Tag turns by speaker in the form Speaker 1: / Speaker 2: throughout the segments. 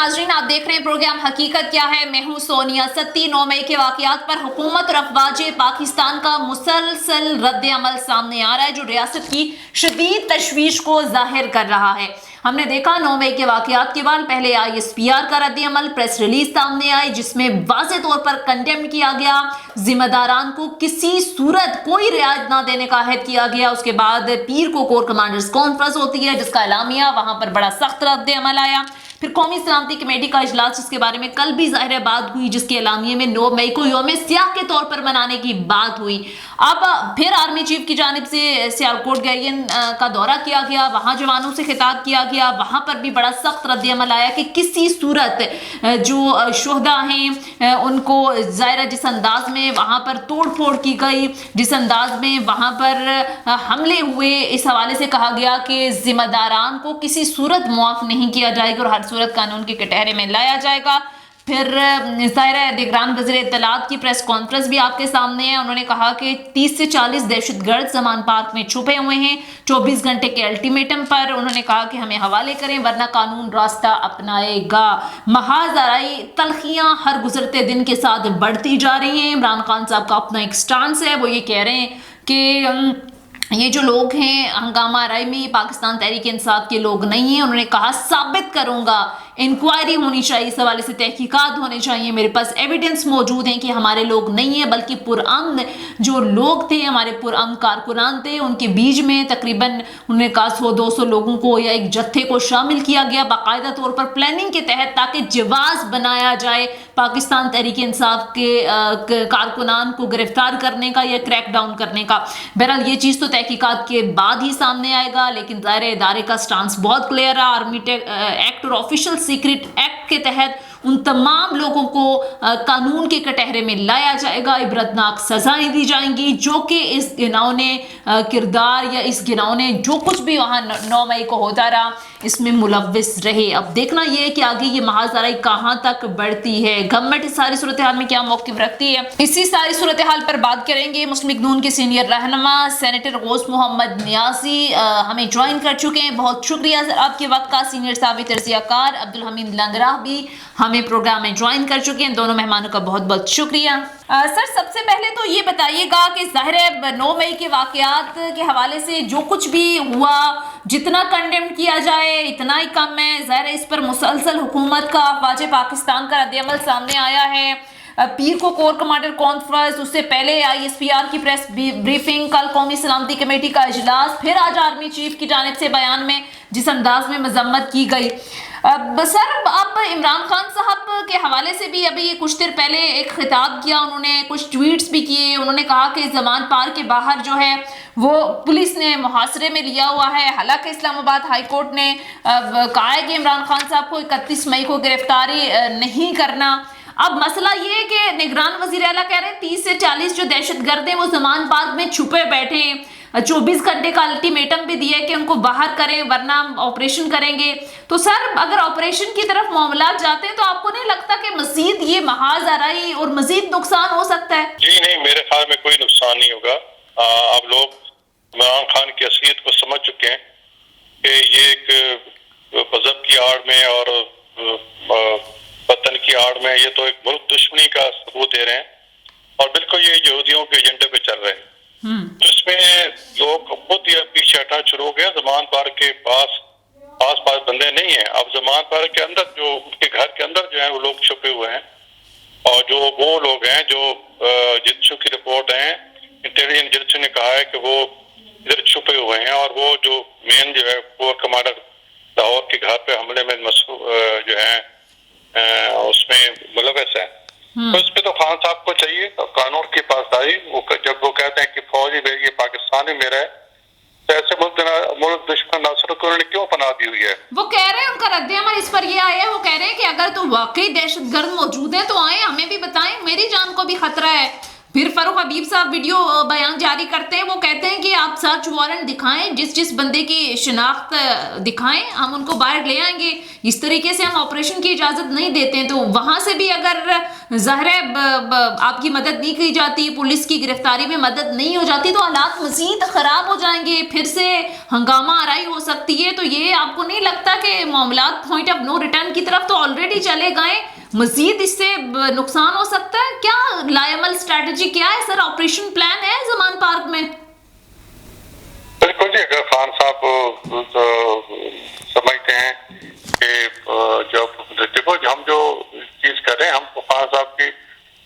Speaker 1: नाजरीन, आप देख रहे हैं प्रोग्राम हकीकत क्या है। मैं हूं सोनिया सत्ती। 9 मई के वाकयात पर हुकूमत और अफवाज पाकिस्तान का मुसलसल रद्द-ए-अमल सामने आ रहा है, जो रियासत की शदीद तशवीश को जाहिर कर रहा है। हमने देखा 9 मई के वाकयात के बाद पहले ISPR का रद्द-ए-अमल प्रेस रिलीज सामने आई, जिसमें वाज़े तौर पर कंडेम किया गया, जिम्मेदारान को किसी सूरत कोई रियायत ना देने का अहद किया गया। उसके बाद पीर को कोर कमांडर्स कॉन्फ्रेंस होती है, जिसका एलामिया वहां पर बड़ा सख्त रद्द-ए-अमल आया। फिर कौमी सलामती कमेटी का इजलास, जिसके बारे में कल भी जाहिर बात हुई, जिसके एलामिये में 9 मई को यौम सियाह के तौर पर मनाने की बात हुई। अब फिर आर्मी चीफ की जानिब से सियालकोट गैरियन का दौरा किया गया, वहां जवानों से खिताब किया गया, वहां पर भी बड़ा सख्त रद्द-ए-अमल आया कि किसी सूरत जो शुहदा हैं उनको जाहिर जिस अंदाज में वहां पर तोड़ फोड़ की गई, जिस अंदाज में वहां पर हमले हुए, इस हवाले से कहा गया कि जिम्मेदारान को किसी सूरत मुआफ नहीं किया जाएगा और हर सूरत कानून के कटहरे में लाया जाएगा। फिर ज़ाहिर निगरान वज़ीर इत्तलात की प्रेस कॉन्फ्रेंस भी आपके सामने है। उन्होंने कहा कि 30 से 40 दहशतगर्द जमान पार्क में छुपे हुए हैं 24 घंटे के अल्टीमेटम पर। उन्होंने कहा कि हमें हवाले करें वरना कानून रास्ता अपनाएगा। महाज़राई तलखियां हर गुजरते दिन के साथ बढ़ती जा रही हैं। इमरान खान साहब का अपना एक स्टांस है, वो ये कह रहे हैं कि ये जो लोग हैं हंगामा राय में पाकिस्तान तहरीक इंसाफ के लोग नहीं हैं। उन्होंने कहा साबित करूंगा, इंक्वायरी होनी चाहिए, इस हवाले से तहकीकात होने चाहिए, मेरे पास एविडेंस मौजूद हैं कि हमारे लोग नहीं है बल्कि पुरअमन जो लोग थे, हमारे पुरअमन कारकुनान थे, उनके बीच में तकरीबन उन्होंने कहा 100-200 लोगों को या एक जत्थे को शामिल किया गया बाकायदा तौर पर प्लानिंग के तहत, ताकि जवाज बनाया जाए पाकिस्तान तहरीक इंसाफ के कारकुनान को गिरफ्तार करने का या क्रैक डाउन करने का। बहरहाल ये चीज़ तो तहकीकात के बाद ही सामने आएगा, लेकिन ज़ाहिर इदारे का स्टांस बहुत क्लियर है। आर्मी एक्ट और ऑफिशियल सीक्रेट एक्ट के तहत उन तमाम लोगों को कानून के कटहरे में लाया जाएगा, इबरतनाक सजाएं दी जाएंगी जो कि इस घिनौने किरदार या इस घिनौने जो कुछ भी वहाँ 9 मई को होता रहा इसमें मुलव्विस रहे। अब देखना यह है कि आगे ये महाज़राई कहाँ तक बढ़ती है, गवर्नमेंट इस सारी सूरत हाल में क्या मौक़िफ़ रखती है। इसी सारी सूरत हाल पर बात करेंगे। मुस्लिम लीग नून के सीनियर रहनुमा सेनेटर गौस मोहम्मद नियाज़ी हमें ज्वाइन कर चुके हैं। बहुत शुक्रिया सर आपके वक्त का। सीनियर साबित तर्जियाकार अब्दुल हमीद लंगरा भी हमें प्रोग्राम में ज्वाइन कर चुके हैं। दोनों मेहमानों का बहुत बहुत शुक्रिया। सर सबसे पहले तो ये बताइएगा कि ज़ाहिर है 9 मई के वाकयात के हवाले से जो कुछ भी हुआ, जितना कंडेम किया जाए इतना ही कम है। ज़ाहिर है इस पर मुसलसल हुकूमत का अफवाज पाकिस्तान का रद्द-ए-अमल सामने आया है। पीर को कोर कमांडर कॉन्फ्रेंस, उससे पहले ISPR की प्रेस ब्रीफिंग, कल कौमी सलामती कमेटी का इजलास, फिर आज आर्मी चीफ की जानिब से बयान में जिस अंदाज में मजम्मत की गई। सर अब इमरान खान साहब के हवाले से भी अभी कुछ देर पहले एक खिताब किया, उन्होंने कुछ ट्वीट्स भी किए। उन्होंने कहा कि जमान पार्क के बाहर जो है वो पुलिस ने मुहासरे में लिया हुआ है। हालांकि इस्लामाबाद हाई कोर्ट ने कहा है कि इमरान खान साहब को 31 मई को गिरफ्तारी नहीं करना। अब मसला ये है कि निगरान वजीर आला कह रहे हैं 30 से 40 जो दहशतगर्द हैं वो जमान पार्क में छुपे बैठे हैं। 24 घंटे का अल्टीमेटम भी दिया है कि उनको बाहर करें वरना हम ऑपरेशन करेंगे। तो सर अगर ऑपरेशन की तरफ मामला जाते हैं तो आपको नहीं लगता कि मजीद ये महाज़राई और मजीद नुकसान हो सकता है?
Speaker 2: जी नहीं, मेरे ख्याल में कोई नुकसान नहीं होगा। अब लोग इमरान खान की असलियत को समझ चुके हैं कि ये एक मजहब की आड़ में और वतन की आड़ में ये तो एक मुल्क दुश्मनी का सबूत दे रहे हैं और बिल्कुल ये यहूदियों के एजेंडे पे चल रहे हैं। तो इसमें लोग खुद ही पीछे हटना शुरू हो गए। जमान पार्क के पास बंदे नहीं है। अब जमान पार्क के अंदर जो उनके घर के अंदर जो है वो लोग छुपे हुए हैं और जो वो लोग हैं जो जितसू की रिपोर्ट है, इंटेलिजेंस एजेंसी ने कहा है कि वो इधर छुपे हुए हैं और वो जो मेन जो है कोर कमांडर लाहौर के घर पे हमले में जो है उसमें मुलव्वस है। तो इस पे तो खान साहब को चाहिए कानून की पासदारी। जब वो कहते हैं कि फौजी ये पाकिस्तानी मेरा है, तो ऐसे मुल्क दुश्मन नासर को उन्होंने क्यों पनाह दी हुई है?
Speaker 1: वो कह रहे हैं उनका रद्द-ए-अमल इस पर ये आया है, वो कह रहे हैं कि अगर तो वाकई दहशतगर्द मौजूद है तो आए, हमें भी बताएं, मेरी जान को भी खतरा है। फिर फरूख हबीब साहब वीडियो बयान जारी करते हैं, वो कहते हैं कि आप सर्च वारंट दिखाएं, जिस बंदे की शिनाख्त दिखाएं, हम उनको बाहर ले आएंगे। इस तरीके से हम ऑपरेशन की इजाजत नहीं देते हैं। तो वहां से भी अगर ज़ाहिर है आपकी मदद नहीं की जाती, पुलिस की गिरफ्तारी में मदद नहीं हो जाती, तो हालात मजीद खराब हो जाएंगे, फिर से हंगामा आराई हो सकती है। तो ये आपको नहीं लगता कि मामलात पॉइंट ऑफ नो रिटर्न की तरफ तो ऑलरेडी चले गए, मजीद इससे नुकसान हो सकता है? क्या लाएमल स्ट्रेटजी क्या है सर, ऑपरेशन प्लान है जमान पार्क में?
Speaker 2: बिल्कुल जी, अगर खान साहब समझते हैं कि जब देखो हम जो चीज कर रहे हैं, हम तो खान साहब की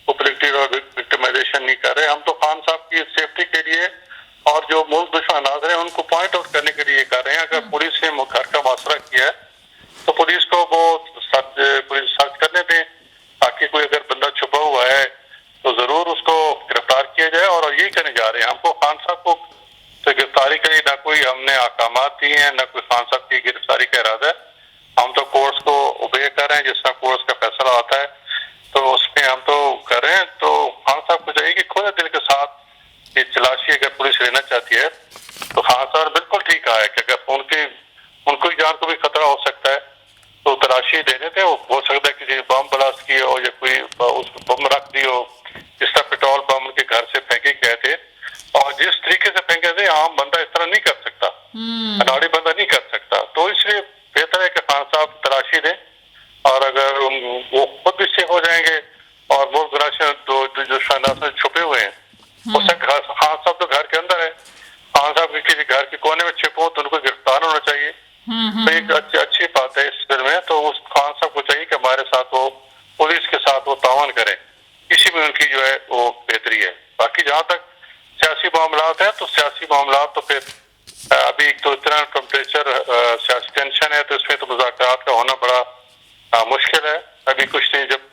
Speaker 2: पॉपुलैरिटी और विक्टिमाइजेशन नहीं कर रहे, हम तो खान साहब की सेफ्टी के लिए और जो मुल्क दुश्मन नाज़िर हैं उनको पॉइंट आउट करने के लिए कर रहे हैं। अगर पुलिस ने घर का मुआसरा किया है तो पुलिस को वो पुलिस सर्च करने दें, ताकि कोई अगर बंदा छुपा हुआ है तो जरूर उसको गिरफ्तार किया जाए। और यही करने जा रहे हैं। हमको खान साहब को तो गिरफ्तारी के लिए ना कोई हमने अहकामात दिए हैं, ना कोई खान साहब की गिरफ्तारी का इरादा है। हम तो कोर्ट्स को ओबे कर रहे हैं, जिस तरह कोर्ट्स का फैसला आता है तो उसमें हम तो कर रहे हैं। तो खान साहब को चाहिए कि खुले दिल के साथ ये तलाशी अगर पुलिस लेना चाहती है तो खान साहब बिल्कुल ठीक है कि अगर उनको जान को भी खतरा हो सकता है तो तलाशी देने थे। हो सकता है किसी बम ब्लास्ट की हो या कोई उस बम रख दी हो, जिस तरह पेट्रोल बम उनके घर से फेंके गए थे और जिस तरीके से फेंके थे, आम बंदा इस तरह नहीं कर सकता, अनाड़ी बंदा नहीं कर सकता। तो इसलिए बेहतर है कि खान साहब तलाशी दें, और अगर वो खुद भी सेफ हो जाएंगे और वो जो शानदार छुपे हुए हैं उससे खान साहब तो घर के अंदर है, खान साहब के किसी घर के कोने में छिपो तो उनको गिरफ्तार होना चाहिए। तो एक अच्छी बात है इस फिल्म में। तो उस खान साहब को चाहिए कि हमारे साथ वो पुलिस के साथ वो तावन करें, इसी में उनकी जो है वो बेहतरी है। बाकी जहाँ तक सियासी मामलात है तो सियासी मामलात तो फिर अभी तो इतना टेम्परेचर सियासी टेंशन है, तो इसमें तो मुज़ाकरात का होना बड़ा मुश्किल है। अभी कुछ नहीं, जब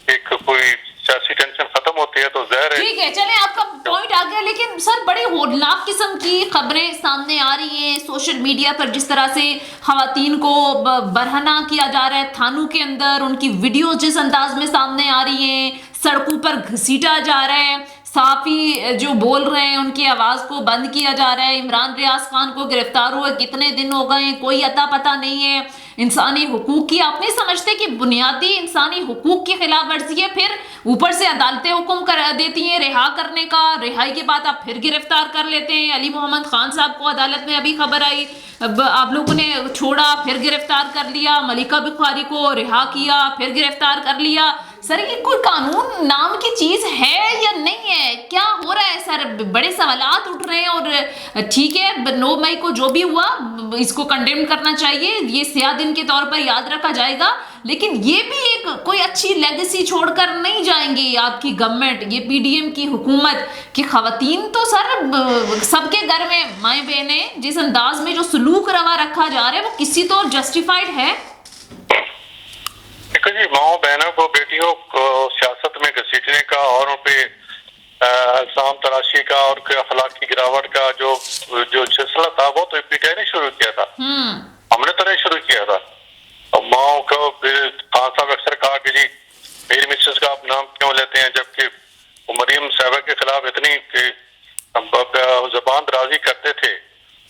Speaker 2: एक कोई सियासी टेंशन खत्म होती है तो ज़ाहिर है।
Speaker 1: ठीक है, चले आपका पॉइंट आ गया, लेकिन सर बड़ी होड़नाक किस्म की खबरें सामने आ रही हैं सोशल मीडिया पर, जिस तरह से खवातीन को बरहना किया जा रहा है थानों के अंदर, उनकी वीडियोस जिस अंदाज में सामने आ रही हैं, सड़कों पर घसीटा जा रहा है, साफी जो बोल रहे हैं उनकी आवाज को बंद किया जा रहा है। इमरान रियाज खान को गिरफ्तार हुए कितने दिन हो गए, कोई अता पता नहीं है। इंसानी हुकूक की आप नहीं समझते कि बुनियादी इंसानी हुकूक की खिलाफ वर्जी है, फिर ऊपर से अदालतें हुक्म कर देती हैं रिहा करने का, रिहाई के बाद आप फिर गिरफ्तार कर लेते हैं। अली मोहम्मद खान साहब को अदालत में अभी खबर आई, आप लोगों ने छोड़ा, फिर गिरफ्तार कर लिया, मलिका बुखारी को रिहा किया, फिर गिरफ्तार कर लिया। सर ये कोई कानून नाम की चीज है या नहीं है, क्या हो रहा है सर? बड़े सवालात उठ रहे हैं। और ठीक है, 9 मई को जो भी हुआ इसको कंडेम करना चाहिए, ये स्याह दिन के तौर पर याद रखा जाएगा, लेकिन ये भी एक कोई अच्छी लेगेसी छोड़कर नहीं जाएंगे आपकी गवर्नमेंट, ये पीडीएम की हुकूमत की खवातीन तो सर सबके घर में माए बहनें, जिस अंदाज में जो सलूक रवा रखा जा रहा है वो किसी तो जस्टिफाइड है?
Speaker 2: जी, माओ बहनों को, बेटियों को सियासत में घसीटने का और उन पे इल्जाम तराशी का और अखलाकी गिरावट का जो सिलसिला था वो तो पीटीआई ने शुरू किया था, हमने तो नहीं शुरू किया था। और माओ को खान साहब अक्सर कहा कि जी मेरी मिसेस का आप नाम क्यों लेते हैं, जबकि वो मरियम साहबा के खिलाफ इतनी जबान दराजी करते थे,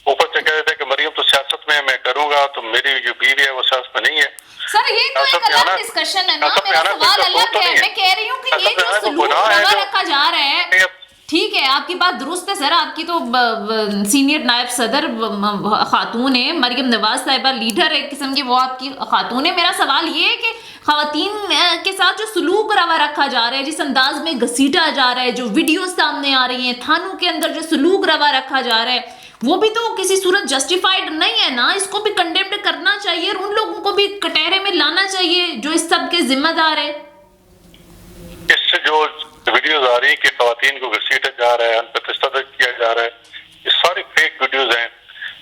Speaker 2: ऊपर से कहते थे कि मरियम तो सियासत में मैं करूंगा, तो मेरी जो बीवी है वो सियासत में नहीं है।
Speaker 1: सर ये तो एक अलग डिस्कशन है ना, मेरा सवाल अलग है। मैं कह रही हूँ कि ये जो सलूक रवा रखा जा रहा है, ठीक है आपकी बात दुरुस्त है सर, आपकी तो सीनियर नायब सदर खातून है, मरियम नवाज साहिबा लीडर एक किस्म की, वो आपकी खातून है। मेरा सवाल ये है कि खवातीन के साथ जो सलूक रवा रखा जा रहा है, जिस अंदाज में घसीटा जा रहा है, जो वीडियो सामने आ रही हैं, थानों के अंदर जो सलूक रवा रखा जा रहा है, वो भी तो किसी सूरत जस्टिफाइड नहीं है ना, इसको भी कंडेम्ड करना चाहिए और उन लोगों को भी कटहरे में लाना चाहिए जो इस सब के जिम्मेदार है।
Speaker 2: इससे जो वीडियोज आ रही है कि खवातीन को घसीटा जा रहा है, प्रतिष्ठा किया जा रहा है, ये सारी फेक वीडियोज हैं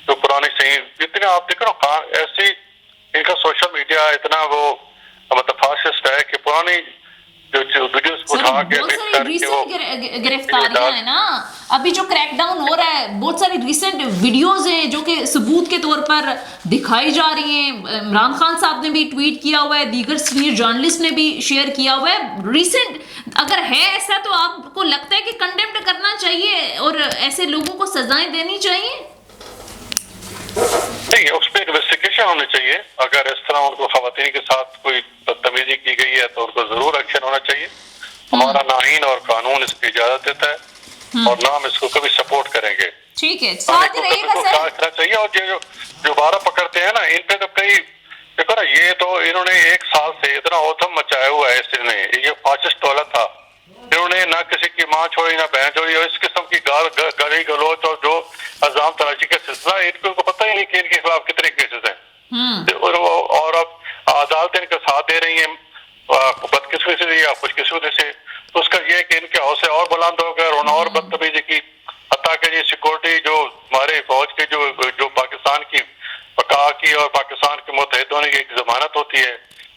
Speaker 2: जो पुरानी सही इतने आप देखो ना, ऐसी इनका सोशल मीडिया इतना वो मतलब फासिस्ट है कि पुरानी जो वीडियोस उठा के
Speaker 1: गिरफ्तारियां है ना, अभी जो क्रैकडाउन हो रहा है, बहुत सारी रिसेंट वीडियोस हैं जो कि सबूत के तौर पर दिखाई जा रही हैं। इमरान खान साहब ने भी ट्वीट किया हुआ है, दीगर सीनियर जर्नलिस्ट ने भी शेयर किया हुआ है। रिसेंट अगर है ऐसा तो आपको लगता है कि कंडेम्ड करना चाहिए और ऐसे लोगों को सजाएं देनी चाहिए?
Speaker 2: नहीं, उस पर इन्वेस्टिगेशन होनी चाहिए। अगर इस तरह उनको खवातीन के साथ कोई बदतमीजी की गई है तो उनको जरूर एक्शन होना चाहिए। हमारा आईन और कानून इसकी इजाजत देता है और ना हम इसको कभी सपोर्ट करेंगे।
Speaker 1: ठीक है, साथ ही रहिएगा सर।
Speaker 2: चाहिए। और जो बारह पकड़ते हैं ना, इन पे तो कई देखो ना, ये तो इन्होंने 1 साल से इतना औधम मचाया हुआ है इसने, ये फासिस्ट दौलत था। इन्होंने ना किसी की माँ छोड़ी ना बहन छोड़ी, और इस किस्म की गाली गलौज और जो अजाम तलाशी का सिलसिला, इनको पता ही नहीं कि इनके खिलाफ कितने केसेस हैं। और अब अदालतें इनका साथ दे रही है बदकिस्मती से या खुशकिस्मती से, तो उसका ये है कि इनके हौसले और बुलंद हो गए और बदतमीजी की। हत्ता के सिक्योरिटी जो हमारे फौज के जो पाकिस्तान की बका की और पाकिस्तान के मुतहद होने की एक जमानत होती है,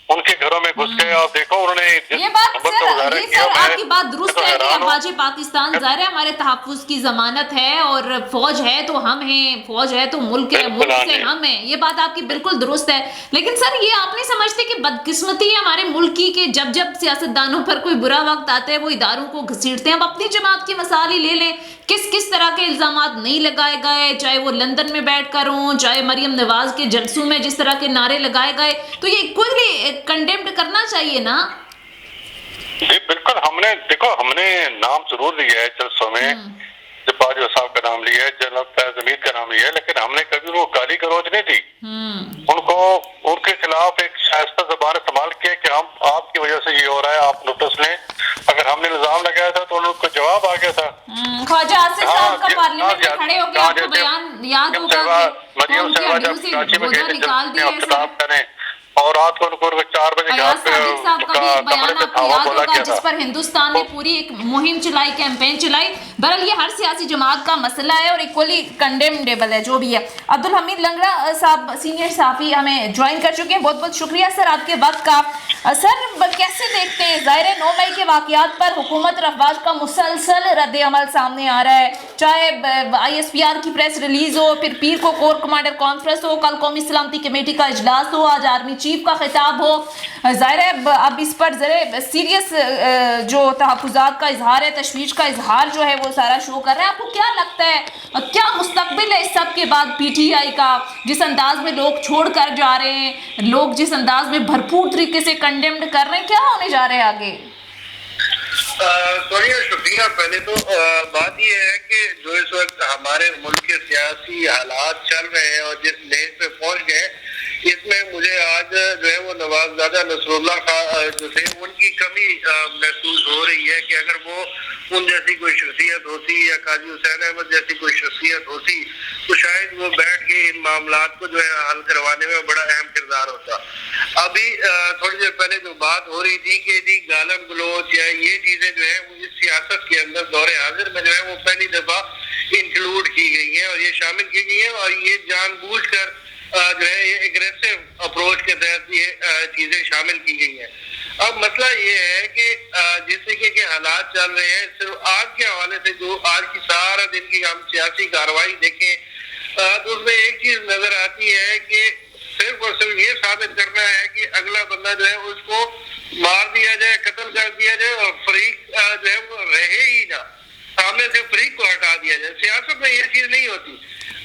Speaker 2: उनके घरों में घुस गए। और देखो उन्होंने
Speaker 1: ये बात सर आपकी बात दुरुस्त है कि अफवाज पाकिस्तान जाहिर है हमारे तहफ्फुज की जमानत है, और फौज है तो हम हैं, फौज है तो मुल्क है, मुल्क से हम हैं, ये बात आपकी बिल्कुल दुरुस्त है। लेकिन सर ये आप नहीं समझते कि बदकिस्मती है हमारे मुल्क की कि जब जब सियासतदानों पर कोई बुरा वक्त आता है वो इदारों को घसीटते हैं। अब अपनी जमात की मिसाल ही ले लें, किस किस तरह के इल्जामात नहीं लगाए गए, चाहे वो लंदन में बैठकर हों, चाहे मरियम नवाज के जलसों में जिस तरह के नारे लगाए गए, तो ये इक्वली कंडेम्ड करना चाहिए ना?
Speaker 2: जी बिल्कुल। हमने नाम जरूर लिया है जलसों में, जब बाजवा साहब का नाम लिया है, जनरल फैज हमीद का नाम लिया है, लेकिन हमने कभी वो गाली गलौज नहीं दी। उनको उनके खिलाफ एक शाइस्ता ज़बान इस्तेमाल किया कि हम आपकी वजह से ये हो रहा है, आप नोटिस लें। अगर हमने इल्जाम लगाया था तो उनको जवाब आ गया था।
Speaker 1: ख्वाजा आसिफ साहब का पार्लियामेंट में खड़े होकर आपको बयान याद होगा कि उनकी हड्डियों से गोदा निकाल दिए ऐसे,
Speaker 2: और रात को उनको 4 बजे
Speaker 1: फयाज सादिक साहब का भी बयान आपको याद होगा, जिस पर हिंदुस्तान ने पूरी एक मुहिम चलाई, कैंपेन चलाई। बहरहाल ये हर सियासी जमात का मसला है और इक्वली कंडेमनेबल है जो भी है। अब्दुल हमीद लंगड़ा साहब सीनियर सहाफ़ी हमें ज्वाइन कर चुके हैं, बहुत बहुत शुक्रिया सर आपके वक्त का। सर कैसे देखते हैं, ज़ाहिर है 9 मई के वाक़यात पर हुकूमत और अफवाज का मुसलसल रद्द अमल सामने आ रहा है, चाहे ISPR की प्रेस रिलीज हो, फिर पीर को कोर कमांडर कॉन्फ्रेंस हो, कल कौमी सलामती कमेटी का इजलास हो, आज आर्मी चीफ का खिताब हो। ज़ाहिर है अब इस पर ज़रा सीरियस जो तहफ़्फ़ुज़ात का इजहार है, तशवीश का इजहार जो है वो सारा शो कर रहा है। आपको क्या लगता है क्या मुस्तकबिल है इस सब के बाद PTI का? जिस अंदाज में लोग छोड़ कर जा रहे हैं, लोग जिस अंदाज में भरपूर तरीके से कंडेम्ड कर रहे हैं, क्या होने जा रहे हैं आगे?
Speaker 3: सोनिया शुक्रिया। पहले तो बात यह है कि जो इस वक्त हमारे मुल्क के सियासी हालात चल रहे हैं और जिस लेज पे पहुंच गए, इसमें मुझे आज जो है वो नवाबजादा नसरुल्लाह खान जो थे उनकी कमी महसूस हो रही है कि अगर वो उन जैसी कोई शख्सियत होती या काजी हुसैन अहमद जैसी कोई शख्सियत होती तो शायद वो बैठ के इन मामलात को जो है हल करवाने में बड़ा अहम किरदार होता। अभी थोड़ी देर पहले जो बात हो रही थी कि जी गालम गलोच या ये चीजें जो है इस सियासत के अंदर दौरे हाजिर में जो है वो पहली दफा इंक्लूड की गई है और ये शामिल की गई है और ये जानबूझकर जो है ये एग्रेसिव अप्रोच के तहत ये चीजें शामिल की गई हैं। अब मसला ये है कि जिस तरीके के हालात चल रहे हैं, सिर्फ आज के हवाले से जो आज की सारा दिन की हम सियासी कार्रवाई देखें तो उसमें एक चीज नजर आती है कि सिर्फ और सिर्फ ये साबित करना है कि अगला बंदा जो है उसको मार दिया जाए, कत्ल कर दिया जाए और फरीक जो है वो रहे ही ना, सामने से फरीक को हटा दिया जाए। सियासत में ये चीज नहीं होती।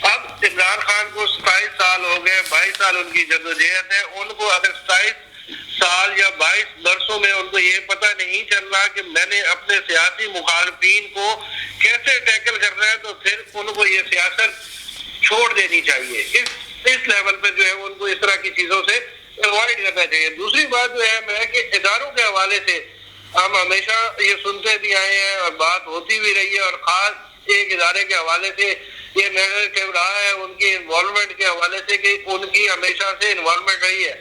Speaker 3: अब इमरान खान को 27 साल हो गए, 22 साल उनकी जद्दोजहद है, उनको अगर 27 साल या 22 वर्षों में उनको ये पता नहीं चल रहा कि मैंने अपने सियासी मुखालफीन को कैसे टैकल करना है, तो फिर उनको ये सियासत छोड़ देनी चाहिए। इस लेवल पे जो है उनको इस तरह की चीजों से अवॉइड करना चाहिए। दूसरी बात जो है मैं कि इदारों के हवाले से हम हमेशा ये सुनते भी आए हैं और बात होती भी रही है, और खास एक इदारे के हवाले से ये नैरेटिव रहा है उनकी इन्वॉल्वमेंट के हवाले से कि उनकी हमेशा से इन्वॉल्वमेंट रही है।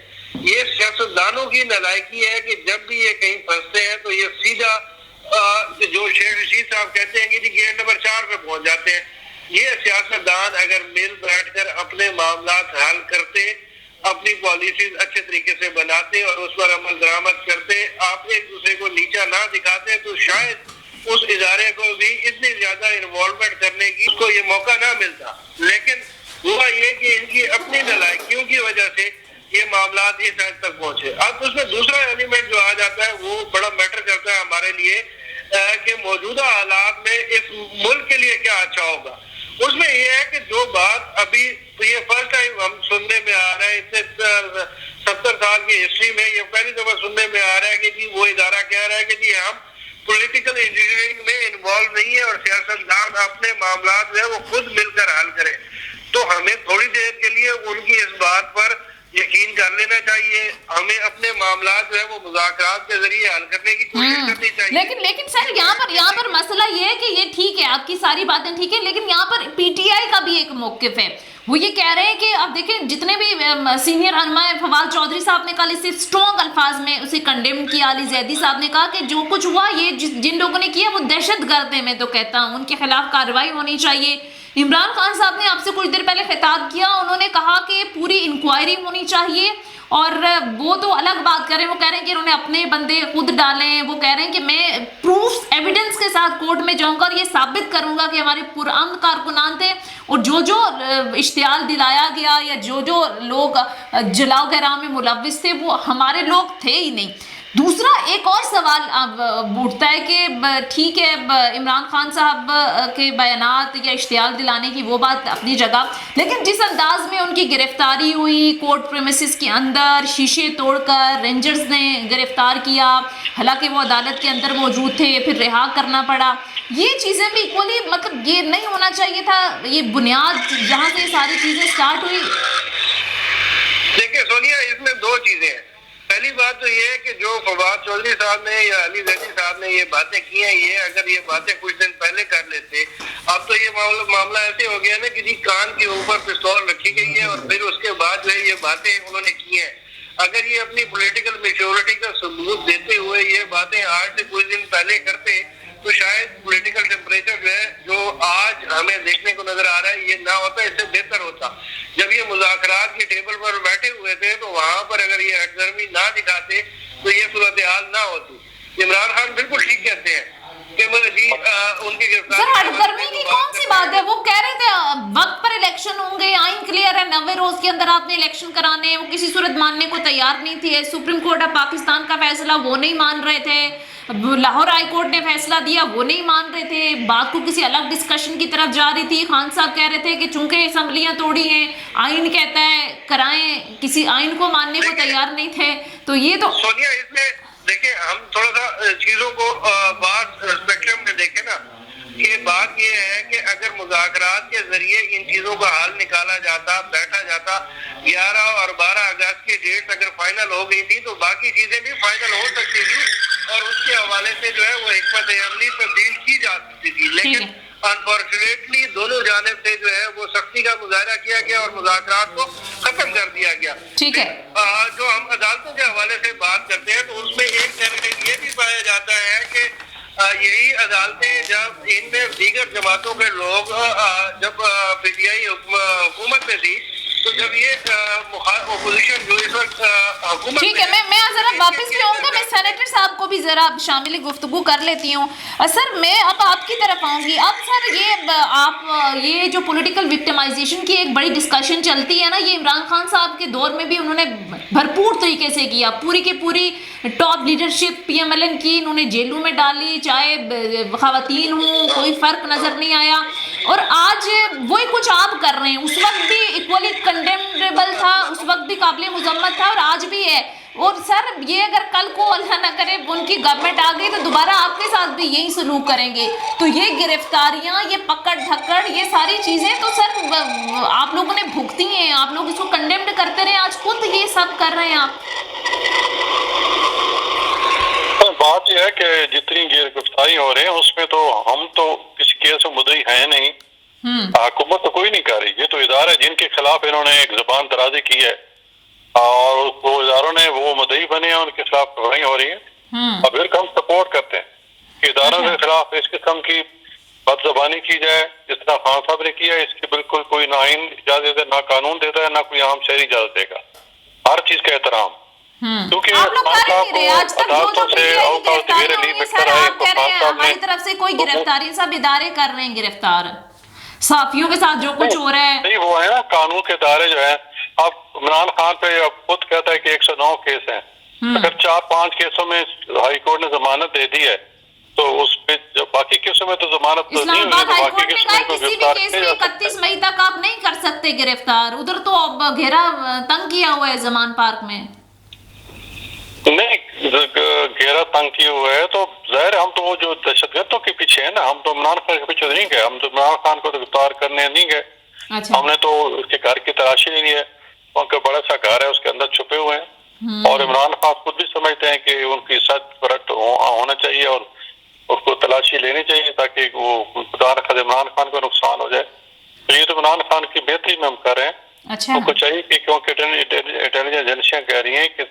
Speaker 3: ये सियासतदानों की नालायकी है कि जब भी ये कहीं फंसते हैं तो ये सीधा जो शेख रशीद साहब कहते हैं कि जी गेट नंबर 4 पे पहुंच जाते हैं। ये सियासतदान अगर मिल बैठकर अपने मामलात हल करते, अपनी पॉलिसीज अच्छे तरीके से बनाते और उस पर अमल दरामद करते, आप एक दूसरे को नीचा ना दिखाते, तो शायद उस इदारे को भी इतनी ज्यादा इन्वॉल्वमेंट करने की को ये मौका ना मिलता। लेकिन हुआ ये कि इनकी अपनी नालायकियों की वजह से ये मामला इस हद तक पहुंचे। अब उसमें दूसरा एलिमेंट जो आ जाता है वो बड़ा मैटर करता है हमारे लिए कि मौजूदा हालात में इस मुल्क के लिए क्या अच्छा होगा। उसमें यह है कि जो बात अभी ये फर्स्ट टाइम हम सुनने में आ रहा है, इतने 70 साल की हिस्ट्री में ये पहली दफा सुनने में आ रहा है कि जी वो इदारा कह रहा है कि जी हम पॉलिटिकल इंजीनियरिंग में इन्वॉल्व नहीं है और सियासतदान अपने मामला जो है वो खुद मिलकर हल करें। तो हमें थोड़ी देर के लिए उनकी इस बात पर यकीन कर लेना चाहिए। हमें अपने मामला जो है वो मुज़ाकरात के जरिए हल करने की कोशिश करनी चाहिए।
Speaker 1: लेकिन सर यहाँ पर मसला ये है कि ये ठीक है, आपकी सारी बातें ठीक है, लेकिन यहाँ पर पीटीआई का भी एक मौकिफ है। वो ये कह रहे हैं कि अब देखें जितने भी सीनियर रहनुमा फवाद चौधरी साहब ने कल इसे स्ट्रॉन्ग अल्फाज में उसे कंडेम किया। अली जैदी साहब ने कहा कि जो कुछ हुआ ये जिन लोगों ने किया वो दहशतगर्द है, मैं तो कहता हूँ उनके खिलाफ कार्रवाई होनी चाहिए। इमरान खान साहब ने आपसे कुछ देर पहले खिताब किया, उन्होंने कहा कि पूरी इंक्वायरी होनी चाहिए और वो तो अलग बात कर रहे हैं। वो कह रहे हैं कि उन्होंने अपने बंदे खुद डाले हैं। वो कह रहे हैं कि मैं प्रूफ एविडेंस के साथ कोर्ट में जाऊंगा और ये साबित करूंगा कि हमारे पुरअमन कारकुनान थे और जो इश्तियाल दिलाया गया या जो लोग जलाओ गहराव में मुलव्विस थे वो हमारे लोग थे ही नहीं। दूसरा एक और सवाल अब उठता है कि ठीक है इमरान खान साहब के बयानात या इश्तियाल दिलाने की वो बात अपनी जगह, लेकिन जिस अंदाज में उनकी गिरफ्तारी हुई कोर्ट प्रेमिसेस के अंदर शीशे तोड़कर रेंजर्स ने गिरफ्तार किया, हालांकि वो अदालत के अंदर मौजूद थे, फिर रिहा करना पड़ा, ये चीज़ें भी इक्वली मतलब ये नहीं होना चाहिए था। ये बुनियाद जहाँ से सारी चीज़ें स्टार्ट हुई।
Speaker 3: देखिए सोनिया, इसमें दो चीज़ें हैं। पहली बात तो ये है कि जो फवाद चौधरी साहब ने या अली जैदी साहब ने ये बातें की हैं, ये अगर ये बातें कुछ दिन पहले कर लेते, अब तो ये मामला ऐसे हो गया ना कि जी कान के ऊपर पिस्तौल रखी गई है और फिर उसके बाद जो है ये बातें उन्होंने की हैं। अगर ये अपनी पॉलिटिकल मैच्योरिटी का सबूत देते हुए ये बातें आज से कुछ दिन पहले करते तो शायद पॉलिटिकल टेम्परेचर जो है जो आज हमें देखने को नजर आ रहा है ये ना होता, इससे बेहतर होता। जब ये मुज़ाकरात की टेबल पर बैठे हुए थे तो वहां पर अगर ये हटदर्मी ना दिखाते तो ये सूरत हाल ना होती। इमरान खान बिल्कुल ठीक कहते हैं कि उनकी
Speaker 1: गिरफ्तारी हटदर्मी की कौन सी बात है। वो कह रहे थे वक्त पर इलेक्शन होंगे, आइन क्लियर है, 90 रोज के अंदर आपने इलेक्शन कराने, वो किसी सूरत मानने को तैयार नहीं थे। सुप्रीम कोर्ट ऑफ पाकिस्तान का फैसला वो नहीं मान रहे थे, लाहौर हाई कोर्ट ने फैसला दिया वो नहीं मान रहे थे, बात को किसी अलग डिस्कशन की तरफ जा रही थी। खान साहब कह रहे थे कि चूंकि असम्बलियां तोड़ी हैं, आइन कहता है कराएं, किसी आइन को मानने को तैयार नहीं थे। तो ये तो
Speaker 3: सोनिया, इसमें देखिए हम थोड़ा सा चीजों को बात स्पेक्ट्रम में देखें ना, कि बात ये है कि अगर मुज़ाकरात के जरिए इन चीजों का हल निकाला जाता, बैठा जाता, 11 और 12 अगस्त की डेट अगर फाइनल हो गई थी तो बाकी चीजें भी फाइनल हो सकती थी और उसके हवाले से जो है वो हिकमत अमली तब्दील की जा सकती थी। लेकिन अनफॉर्चुनेटली दोनों जानिब से जो है वो सख्ती का मुजाहरा किया गया और मुज़ाकरात को खत्म कर दिया गया।
Speaker 1: ठीक है,
Speaker 3: जो हम अदालतों के हवाले से बात करते हैं तो उसमें एक एलिमेंट ये भी पाया जाता है कि यही अदालतें जब इनमें दीगर जमातों के लोग जब पीटीआई हुकूमत में थी तो जब ये अपोजिशन जो इस वक्त हुकूमत,
Speaker 1: ठीक है, मैं जरा वापस भी आऊंगा, मैं सेनेटर साहब को भी जरा शामिल गुफ्तगू कर लेती हूँ। सर मैं अब आपकी तरफ आऊंगी। अब सर ये जो पॉलिटिकल विक्टिमाइजेशन की एक बड़ी डिस्कशन चलती है ना, ये इमरान खान साहब के दौर में भी उन्होंने भरपूर तरीके से किया। पूरी की पूरी टॉप लीडरशिप PMLN की इन्होंने जेलों में डाली, चाहे खवातीन हो, कोई फर्क नजर नहीं आया। और आज वही कुछ आप कर रहे हैं, उस वक्त भी इक्वली कंडेमेबल था, उस वक्त भी काबिल मुजम्मत था और आज भी है। और सर ये अगर कल को अल्लाह ना करे उनकी गवर्नमेंट आ गई तो दोबारा आपके साथ भी यही सलूक करेंगे। तो ये गिरफ्तारियां, ये पकड़ धक्कड़, ये सारी चीजें तो सर आप लोगों ने भुगती हैं, आप लोग इसको कंडेम्ड करते रहे, आज खुद ये सब कर रहे हैं आप।
Speaker 2: बात यह है कि जितनी गिरफ्तारी हो रही है उसमें तो हम तो किसी केस में मुद्दई है नहीं, हुकूमत तो कोई नहीं कर रही। ये तो इदारे जिनके खिलाफ इन्होंने एक जुबान दराजी की है और वो इदारों ने वो मुद्दई बने हैं, उनके खिलाफ कार्रवाई हो रही है और फिर हम सपोर्ट करते हैं कि इदारों के खिलाफ इस किस्म की बदज़बानी की जाए जिस तरह खान साहब ने किया। इसकी बिल्कुल कोई ना आइन इजाजत है, ना कानून देता है, ना कोई आम शहरी इजाजत देगा। हर चीज का एहतराम, क्योंकि
Speaker 1: हमारी तरफ से कोई गिरफ्तारी, सब इदारे कर रहे हैं गिरफ्तार, साफियों के साथ जो कुछ हो रहा है
Speaker 2: नहीं वो है ना कानून के दायरे जो है। अब इमरान खान पे अब खुद कहता है कि 109 केस हैं। अगर 4-5 केसों में हाई कोर्ट ने जमानत दे दी है तो उस पे जो बाकी केसों में तो जमानत नहीं हुई,
Speaker 1: इस्लामाबाद
Speaker 2: तो
Speaker 1: हाई
Speaker 2: बाकी
Speaker 1: कोर्ट ने
Speaker 2: केसों
Speaker 1: कहा
Speaker 2: में तो
Speaker 1: किसी भी
Speaker 2: गिरफ्तार
Speaker 1: केस
Speaker 2: किया
Speaker 1: में
Speaker 2: जा सकता
Speaker 1: 31 मई तक आप नहीं कर सकते गिरफ्तार। उधर तो अब घेरा तंग किया हुआ है जमान पार्क में।
Speaker 2: नहीं, घेरा तंग किए हुआ है तो जाहिर हम तो वो जो दहशतगर्दों के पीछे है ना, हम तो इमरान खान के पीछे नहीं गए, हम तो इमरान खान को तो गिरफ्तार करने नहीं गए।
Speaker 1: अच्छा।
Speaker 2: हमने तो उसके घर की तलाशी नहीं है, उनका बड़ा सा घर है, उसके अंदर छुपे हुए हैं और इमरान खान खुद भी समझते हैं कि उनकी सख्त परत होना चाहिए और उसको तलाशी लेनी चाहिए ताकि वो खुदा न खाने इमरान खान को नुकसान हो जाए। तो ये तो इमरान खान की बेहतरी में हम कर रहे हैं।
Speaker 1: अच्छा।
Speaker 2: उनको चाहिए कि क्योंकि इंटेलिजेंस एजेंसियां कह रही हैं कि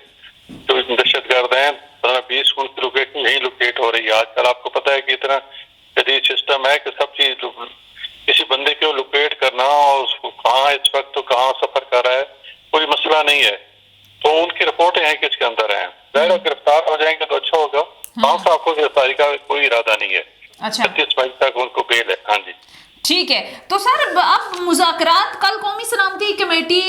Speaker 2: जो दहशतगर्द हैं 15-20 उनकी लोकेशन यही लोकेट हो रही है। आजकल आपको पता है कि इतना जदीद सिस्टम है कि सब चीज किसी बंदे को लोकेट करना और उसको कहाँ इस वक्त तो कहाँ सफर कर रहा है कोई मसला नहीं है। तो उनकी रिपोर्टें हैं कि इसके अंदर है, जाहिर गिरफ्तार हो जाएंगे तो अच्छा होगा। खान साहब को गिरफ्तारी का कोई इरादा नहीं है।
Speaker 1: अच्छा।
Speaker 2: 31 मई तक उनको बेल है। हाँ जी,
Speaker 1: ठीक है। तो सर अब मुज़ाकरात कल कौमी सलामती कमेटी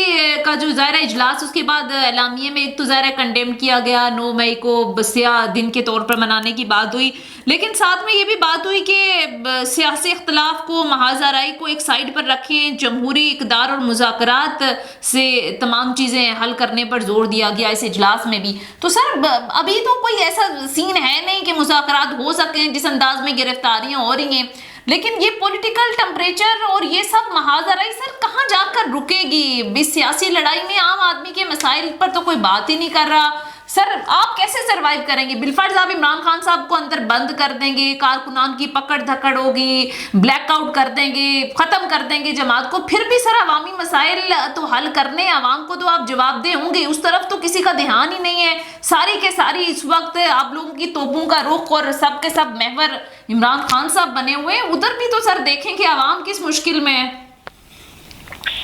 Speaker 1: का जो ज़ायरा इजलास, उसके बाद एलामिये में एक तो ज़ायरा कंडेम किया गया, 9 मई को बसिया दिन के तौर पर मनाने की बात हुई, लेकिन साथ में ये भी बात हुई कि सियासी इख्तलाफ को महाजराई को एक साइड पर रखें, जमहूरी इक़दार और मुज़ाकरात से तमाम चीज़ें हल करने पर जोर दिया गया इस इजलास में भी। तो सर अभी तो कोई ऐसा सीन है नहीं कि मुज़ाकरात हो सकें जिस अंदाज में गिरफ्तारियां हो रही हैं, लेकिन ये पॉलिटिकल टेम्परेचर और ये सब महाजराई सर कहाँ जाकर रुकेगी? इस सियासी लड़ाई में आम आदमी के मसाइल पर तो कोई बात ही नहीं कर रहा। सर आप कैसे सरवाइव करेंगे? बिलफर्ज आप इमरान खान साहब को अंदर बंद कर देंगे, कारकुनान की पकड़ धकड़ होगी, ब्लैकआउट कर देंगे, खत्म कर देंगे जमात को, फिर भी सर अवामी मसाइल तो हल करने, आवाम को तो आप जवाबदेह होंगे, उस तरफ तो किसी का ध्यान ही नहीं है। सारी के सारी इस वक्त आप लोगों की तोपों का रुख और सब के सब महवर इमरान खान साहब बने हुए हैं। उधर भी तो सर देखें कि आवाम किस मुश्किल में है।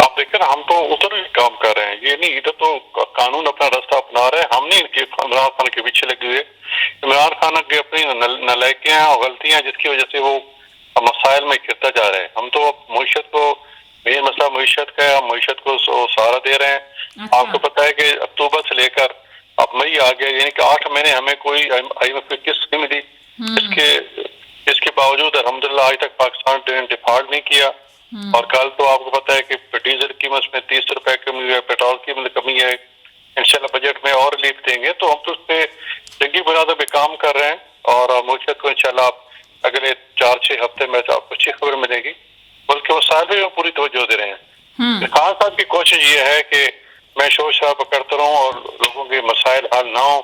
Speaker 2: आप देखें ना, हम तो उधर भी काम कर रहे हैं, ये नहीं इधर तो कानून अपना रास्ता अपना रहे हैं। हम नहीं इनके इमरान खान के पीछे लगे हुए। इमरान खान की अपनी नालायकियां और गलतियां जिसकी वजह से वो मसाइल में गिरता जा रहे हैं। हम तो मईशत को, मेन मसला मईशत का है, हम मईशत को सहारा दे रहे हैं।
Speaker 1: अच्छा।
Speaker 2: आपको पता है कि अक्टूबर से लेकर अब मई आ गया, यानी कि 8 महीने हमें कोई IMF की किस्त नहीं मिली। इसके बावजूद अल्हम्दुलिल्लाह आज तक पाकिस्तान ने डिफॉल्ट नहीं किया। और कल तो आपको पता है कि डीजल कीमत में 30 रुपए कमी है, पेट्रोल की कमी है। इंशाल्लाह बजट में और रिलीफ देंगे, तो हम तो उस पर जंगी बुनियादों पे काम कर रहे हैं और मुल्क को इंशाल्लाह अगले 4-6 हफ्ते में आपको अच्छी खबर मिलेगी। बल्कि वो साल में पूरी तवज्जो दे रहे हैं। खान साहब की कोशिश ये है कि मैं शोर शराबा करता रहूं और लोगों के मसाइल हल ना हो,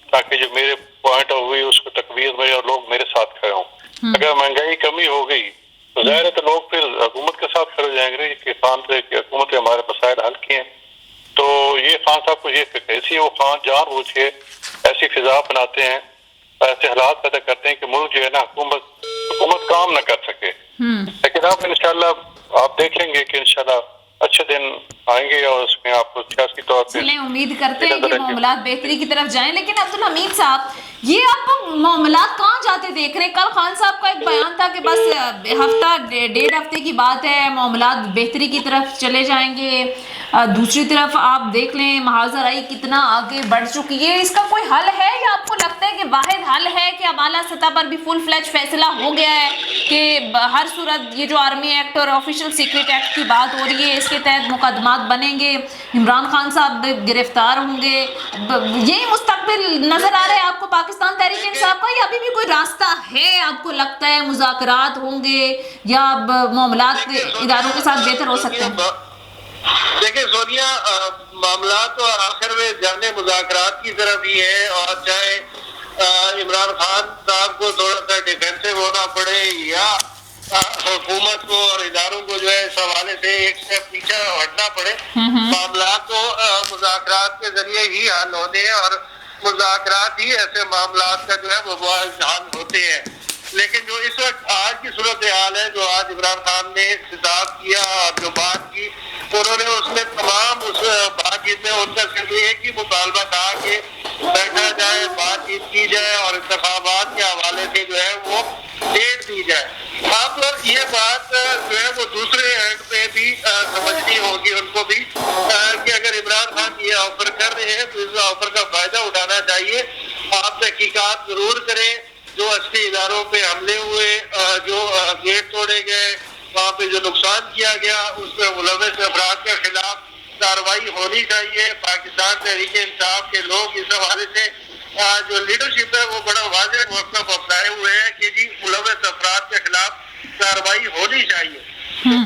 Speaker 2: ताकि जो मेरे पॉइंट ऑफ व्यू उसको तकवीर में और लोग मेरे साथ खड़े हों। अगर महंगाई कमी हो गई तो जाहिर है तो लोग फिर हुकूमत के साथ खड़े हो जाएंगे कि खान से हुकूमत ने हमारे मसाइल हल किए। तो ये खान साहब को ये ऐसी वो खान जानबूझ के ऐसी फिजा बनाते हैं, ऐसे हालात पैदा करते हैं कि मुल्क जो है ना हुकूमत काम ना कर सके। लेकिन आप इंशाल्लाह आप देख लेंगे कि इंशाल्लाह अच्छे दिन आएंगे और उसमें आपको सियासी तौर पे
Speaker 1: चलें, उम्मीद करते हैं कि मामलात बेहतरी की तरफ जाएं। लेकिन अब्दुल हमीद साहब, ये आप मामलात कहाँ जाते देख रहे हैं? कल खान साहब का एक बयान था कि बस हफ्ता 1.5 हफ्ते की बात है, मामलात बेहतरी की तरफ चले जाएंगे। दूसरी तरफ आप देख लें महाजराई कितना आगे बढ़ चुकी है। इसका कोई हल है या आपको लगता है कि वाहिद हल है कि अब आला सतह पर भी फुल फ्लैज फैसला हो गया है कि हर सूरत ये जो आर्मी एक्ट और ऑफिशियल सीक्रेट एक्ट की बात हो रही है इसके तहत मुकदमात बनेंगे, इमरान खान साहब गिरफ्तार होंगे, यही मुस्तकबिल नजर आ रहा है आपको पाकिस्तान तहरीक इंसाफ का, या अभी भी कोई रास्ता है आपको लगता है मुज़ाकरात होंगे या मामलात इदारों के साथ बेहतर हो सकते हैं?
Speaker 3: देखिए सोनिया, मामला तो आखिर में जाने मुज़ाकरात की तरफ ही है, और चाहे इमरान खान साहब को थोड़ा सा डिफेंसिव होना पड़े या हुकूमत को और इदारों को जो है इस हवाले से एक स्टेप पीछे हटना पड़े, मामला तो मुज़ाकरात के जरिए ही हल होते हैं और मुज़ाकरात ही ऐसे मामलात का जो है वो हल होते हैं। लेकिन जो इस वक्त आज की सूरत हाल है, जो आज इमरान खान ने खिताब किया और जो बात की, उन्होंने उसमें तमाम उस बातचीत में उनका सिर्फ एक ही मुतालबा था कि बैठा जाए, बातचीत की जाए और इंतखाबात के हवाले से जो है वो डेट दी जाए। अब ये बात जो है वो दूसरे एंड पे भी समझनी होगी उनको भी कि अगर इमरान खान ऑफर का फायदा उठाना चाहिए। आप तहकीकात जरूर करें, जो असली इदारों पे हमले हुए, जो गेट तोड़े गए, वहाँ पे जो नुकसान किया गया, उसमें मुलविस अफराद के खिलाफ कार्रवाई होनी चाहिए। पाकिस्तान तहरीक इंसाफ के लोग इस हवाले से जो लीडरशिप है वो बड़ा वाज़ेह मौक़िफ़ अपनाए हुए हैं कि जी मुलविस अफराद के खिलाफ कार्रवाई होनी चाहिए।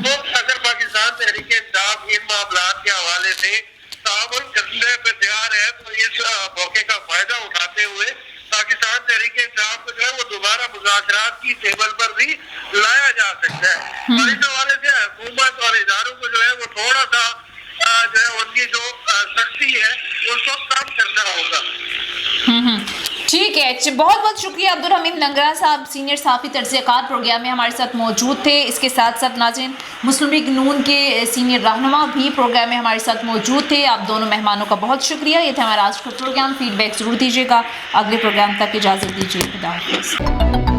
Speaker 3: तो अगर पाकिस्तान तहरीक इंसाफ इन मामलात के हवाले से तामुल करने पर तैयार है तो इस मौके का फायदा उठाते हुए पाकिस्तान तहरीक इंसाफ को जो है वो दोबारा मुज़ाकरात की टेबल पर भी लाया जा सकता है। और इस हवाले से हुकूमत और इदारों को जो है वो थोड़ा सा जो है उनकी जो सख्ती है उसको कम करना होगा।
Speaker 1: ठीक है, बहुत बहुत शुक्रिया अब्दुल हमीद लंगरा साहब, सीनियर सहाफ़ी तर्ज़-ए-कार प्रोग्राम में हमारे साथ मौजूद थे। इसके साथ साथ नाज़रीन मुस्लिम लीग नून के सीनियर रहनुमा भी प्रोग्राम में हमारे साथ मौजूद थे। आप दोनों मेहमानों का बहुत शुक्रिया। ये था हमारा आज का प्रोग्राम। फीडबैक ज़रूर दीजिएगा। अगले प्रोग्राम तक इजाज़त दीजिए। खुदा हाफ़िज़।